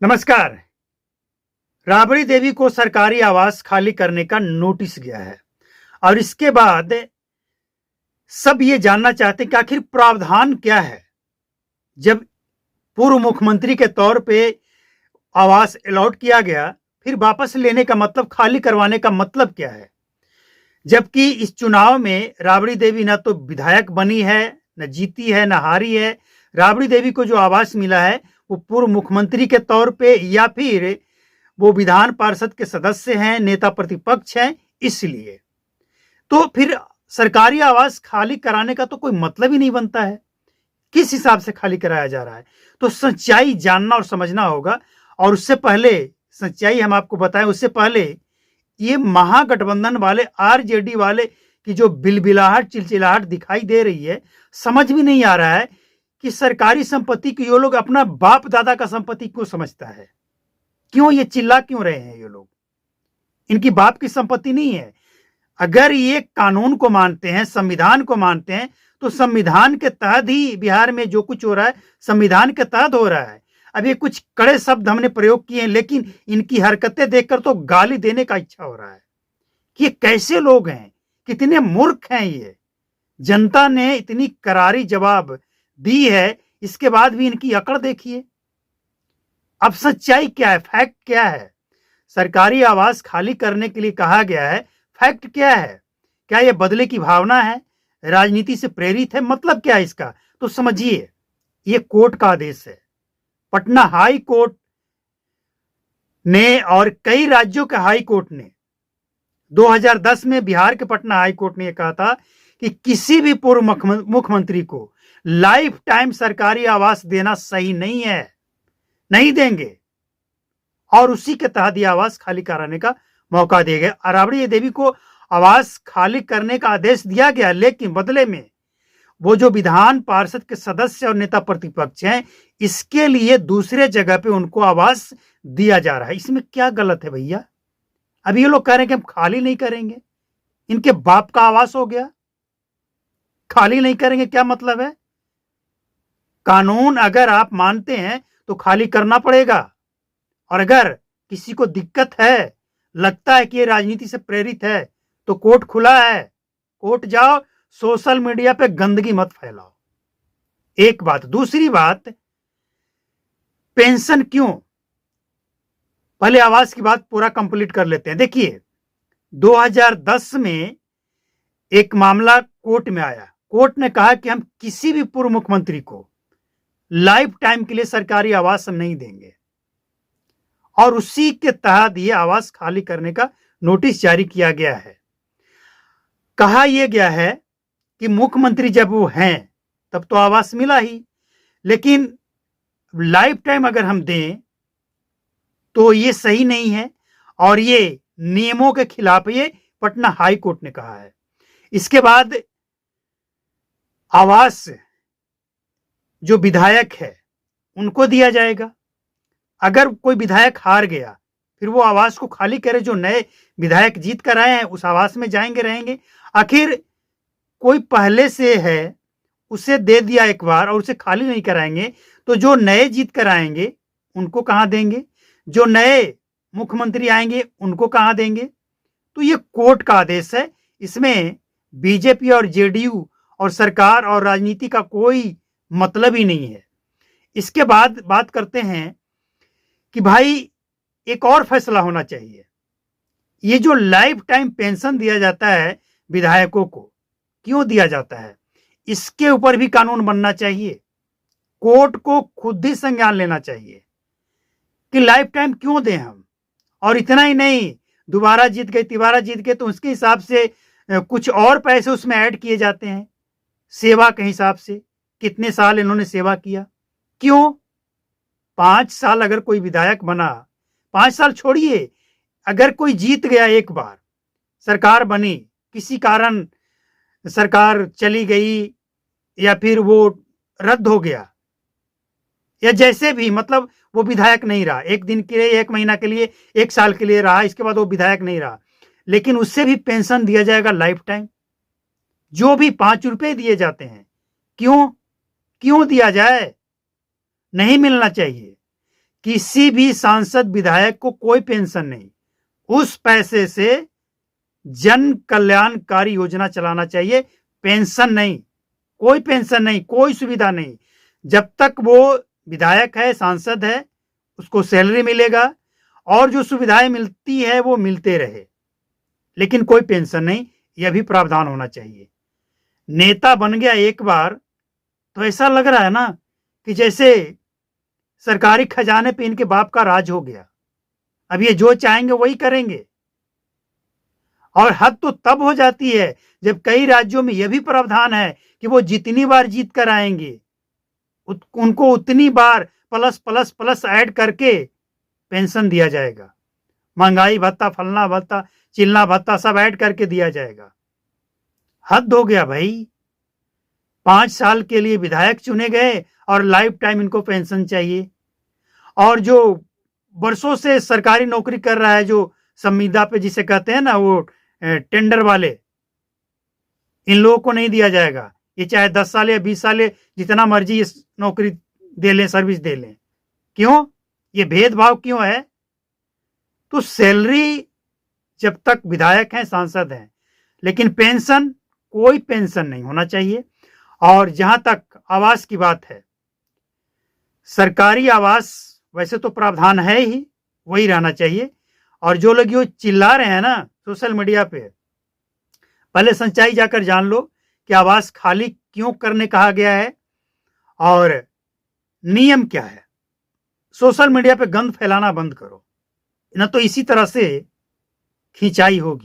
नमस्कार। राबड़ी देवी को सरकारी आवास खाली करने का नोटिस गया है और इसके बाद सब ये जानना चाहते हैं कि आखिर प्रावधान क्या है। जब पूर्व मुख्यमंत्री के तौर पे आवास अलॉट किया गया, फिर वापस लेने का मतलब, खाली करवाने का मतलब क्या है? जबकि इस चुनाव में राबड़ी देवी न तो विधायक बनी है, न जीती है, न हारी है। राबड़ी देवी को जो आवास मिला है वो पूर्व मुख्यमंत्री के तौर पे या फिर वो विधान पार्षद के सदस्य हैं, नेता प्रतिपक्ष हैं, इसलिए तो फिर सरकारी आवास खाली कराने का तो कोई मतलब ही नहीं बनता है। किस हिसाब से खाली कराया जा रहा है? तो सच्चाई जानना और समझना होगा। और उससे पहले सच्चाई हम आपको बताएं, उससे पहले ये महागठबंधन वाले, आरजेडी वाले की जो बिलबिलाहट, चिलचिलाहट दिखाई दे रही है, समझ भी नहीं आ रहा है कि सरकारी संपत्ति को ये लोग अपना बाप दादा का संपत्ति क्यों समझता है। क्यों ये चिल्ला क्यों रहे हैं? ये लोग, इनकी बाप की संपत्ति नहीं है। अगर ये कानून को मानते हैं, संविधान को मानते हैं, तो संविधान के तहत ही बिहार में जो कुछ हो रहा है संविधान के तहत हो रहा है। अब ये कुछ कड़े शब्द हमने प्रयोग किए हैं, लेकिन इनकी हरकतें देखकर तो गाली देने का इच्छा हो रहा है कि ये कैसे लोग हैं, कितने मूर्ख हैं ये। जनता ने इतनी करारी जवाब दी है, इसके बाद भी इनकी अकड़ देखिए। अब सच्चाई क्या है, फैक्ट क्या है? सरकारी आवास खाली करने के लिए कहा गया है, फैक्ट क्या है? क्या यह बदले की भावना है, राजनीति से प्रेरित है? मतलब क्या है इसका? तो समझिए, यह कोर्ट का आदेश है। पटना हाई कोर्ट ने और कई राज्यों के हाई कोर्ट ने 2010 में बिहार के पटना हाई कोर्ट ने यह कहा था कि किसी भी पूर्व मुख्यमंत्री को लाइफ टाइम सरकारी आवास देना सही नहीं है, नहीं देंगे। और उसी के तहत यह आवास खाली कराने का मौका दिया गया। राबड़ी देवी को आवास खाली करने का आदेश दिया गया, लेकिन बदले में वो जो विधान पार्षद के सदस्य और नेता प्रतिपक्ष हैं, इसके लिए दूसरे जगह पे उनको आवास दिया जा रहा है। इसमें क्या गलत है भैया? अब ये लोग कह रहे हैं कि हम खाली नहीं करेंगे। इनके बाप का आवास हो गया, खाली नहीं करेंगे, क्या मतलब है? कानून अगर आप मानते हैं तो खाली करना पड़ेगा। और अगर किसी को दिक्कत है, लगता है कि ये राजनीति से प्रेरित है, तो कोर्ट खुला है, कोर्ट जाओ, सोशल मीडिया पे गंदगी मत फैलाओ। एक बात। दूसरी बात, पेंशन क्यों? पहले आवास की बात पूरा कंप्लीट कर लेते हैं। देखिए, 2010 में एक मामला कोर्ट में आया। कोर्ट ने कहा कि हम किसी भी पूर्व मुख्यमंत्री को लाइफ टाइम के लिए सरकारी आवास हम नहीं देंगे, और उसी के तहत यह आवास खाली करने का नोटिस जारी किया गया है। कहा यह गया है कि मुख्यमंत्री जब वो हैं तब तो आवास मिला ही, लेकिन लाइफ टाइम अगर हम दें तो ये सही नहीं है और ये नियमों के खिलाफ, ये पटना हाई कोर्ट ने कहा है। इसके बाद आवास जो विधायक है उनको दिया जाएगा। अगर कोई विधायक हार गया, फिर वो आवास को खाली करे, जो नए विधायक जीत कर आए हैं उस आवास में जाएंगे, रहेंगे। आखिर कोई पहले से है, उसे दे दिया एक बार और उसे खाली नहीं कराएंगे, तो जो नए जीत कर आएंगे उनको कहां देंगे? जो नए मुख्यमंत्री आएंगे उनको कहां देंगे? तो ये कोर्ट का आदेश है। इसमें बीजेपी और जेडीयू और सरकार और राजनीति का कोई मतलब ही नहीं है। इसके बाद बात करते हैं कि भाई एक और फैसला होना चाहिए। ये जो लाइफ टाइम पेंशन दिया जाता है विधायकों को, क्यों दिया जाता है, इसके ऊपर भी कानून बनना चाहिए। कोर्ट को खुद ही संज्ञान लेना चाहिए कि लाइफ टाइम क्यों दें हम। और इतना ही नहीं, दोबारा जीत गए, तिबारा जीत गए, तो उसके हिसाब से कुछ और पैसे उसमें ऐड किए जाते हैं, सेवा के हिसाब से। कितने साल इन्होंने सेवा किया, क्यों? 5 साल अगर कोई विधायक बना, 5 साल छोड़िए, अगर कोई जीत गया, एक बार सरकार बनी, किसी कारण सरकार चली गई या फिर वो रद्द हो गया, या जैसे भी, मतलब वो विधायक नहीं रहा, एक दिन के लिए, एक महीना के लिए, एक साल के लिए रहा, इसके बाद वो विधायक नहीं रहा, लेकिन उससे भी पेंशन दिया जाएगा लाइफ टाइम। जो भी 5 रुपए दिए जाते हैं, क्यों दिया जाए? नहीं मिलना चाहिए। किसी भी सांसद विधायक को कोई पेंशन नहीं, उस पैसे से जन कल्याणकारी योजना चलाना चाहिए, पेंशन नहीं, कोई पेंशन नहीं, कोई सुविधा नहीं। जब तक वो विधायक है, सांसद है, उसको सैलरी मिलेगा और जो सुविधाएं मिलती है वो मिलते रहे, लेकिन कोई पेंशन नहीं। यह भी प्रावधान होना चाहिए। नेता बन गया एक बार तो ऐसा लग रहा है ना कि जैसे सरकारी खजाने पे इनके बाप का राज हो गया, अब ये जो चाहेंगे वही करेंगे। और हद तो तब हो जाती है जब कई राज्यों में यह भी प्रावधान है कि वो जितनी बार जीत कर आएंगे उनको उतनी बार प्लस प्लस प्लस ऐड करके पेंशन दिया जाएगा। महंगाई भत्ता, फलना भत्ता, चिलना भत्ता सब ऐड करके दिया जाएगा। हद हो गया भाई। 5 साल के लिए विधायक चुने गए और लाइफ टाइम इनको पेंशन चाहिए। और जो वर्षों से सरकारी नौकरी कर रहा है, जो संविदा पे जिसे कहते हैं ना, वो टेंडर वाले, इन लोगों को नहीं दिया जाएगा। ये चाहे 10 साल या 20 साल जितना मर्जी ये नौकरी दे लें, सर्विस दे लें। क्यों? ये भेदभाव क्यों है? तो सैलरी जब तक विधायक हैं, सांसद हैं, लेकिन पेंशन, कोई पेंशन नहीं होना चाहिए। और जहां तक आवास की बात है, सरकारी आवास वैसे तो प्रावधान है ही, वही रहना चाहिए। और जो लोग ये चिल्ला रहे हैं ना सोशल मीडिया पे, पहले सच्चाई जाकर जान लो कि आवास खाली क्यों करने कहा गया है और नियम क्या है। सोशल मीडिया पे गंद फैलाना बंद करो, न तो इसी तरह से खिंचाई होगी।